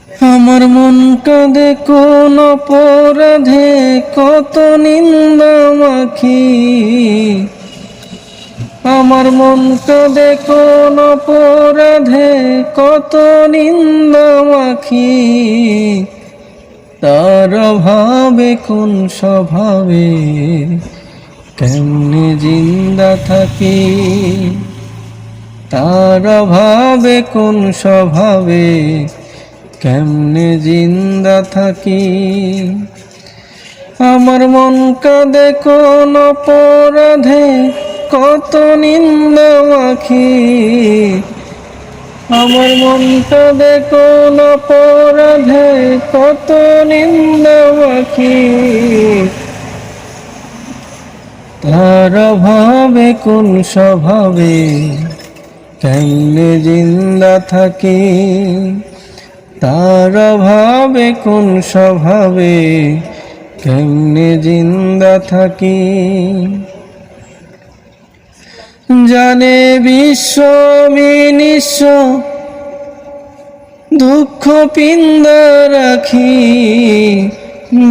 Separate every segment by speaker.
Speaker 1: আমার মন কাঁদে কোন অপরাধে, কত নিন্দা মাখি। আমার মন কাঁদে কোন অপরাধে, কত নিন্দা মাখি। তার অভাবে কোন স্বভাবে, কেমনে জিন্দা থাকি। তার অভাবে কোন স্বভাবে, কেমনে জিন্দা থাকি। আমার মন কাঁদে কোন অপরাধে, কত নিন্দা মাখি। আমার মন কাঁদে কোন অপরাধে, কত নিন্দা মাখি। তার অভাবে কোন স্বভাবে, কেমনে জিন্দা থাকি। তার অভাবে কোন স্বভাবে, কেমনে জিন্দা থাকি। জানে বিশ্ব আমি নিঃস্ব, দুঃখ পিন্দা রাখি।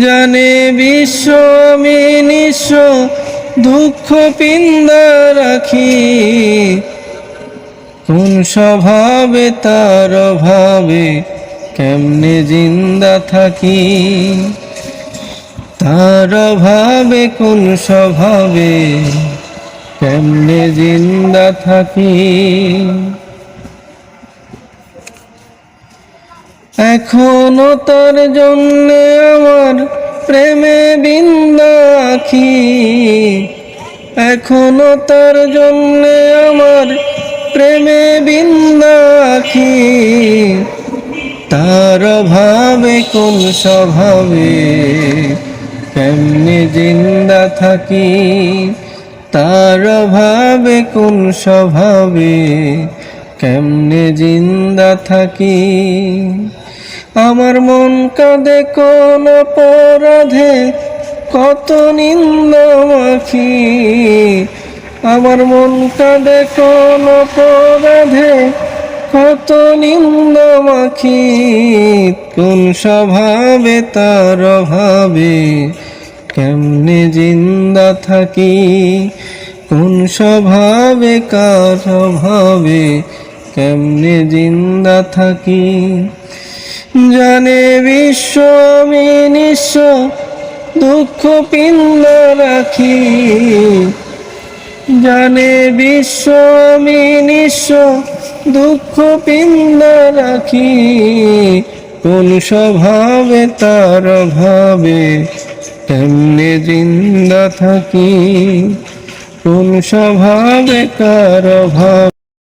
Speaker 1: জানে বিশ্ব আমি নিঃস্ব, দুঃখ পিন্দা রাখি। কোন স্বভাবে তার অভাবে, কেমনে জিন্দা থাকি। তার অভাবে কোন স্বভাবে, কেমনে জিন্দা থাকি। এখনো তার জন্যে আমার প্রেমে বিন্দা আঁখি। এখনো তার জন্যে আমার প্রেমে বিন্দা আঁখি। তার অভাবে কোন স্বভাবে, কেমনে জিন্দা থাকি। তার অভাবে কোন স্বভাবে, কেমনে জিন্দা থাকি। আমার মন কাঁদে কোন অপরাধে, কত নিন্দা মাখি। আমার মন কাঁদে কোন অপরাধে, কত নিন্দা মাখি। কোন স্বভাবে তার অভাবে, কেমনে জিন্দা থাকি। কোন স্বভাবে কার অভাবে, কেমনে জিন্দা থাকি। জানে বিশ্ব আমি নিঃস্ব, দুঃখ পিন্দা রাখি। জানে বিশ্ব আমি নিঃস্ব, দুঃখ পিন্দা রাখি। কোন স্বভাবে তার অভাবে, কেমনে জিন্দা থাকি। কোন স্বভাবে কার অভাবে।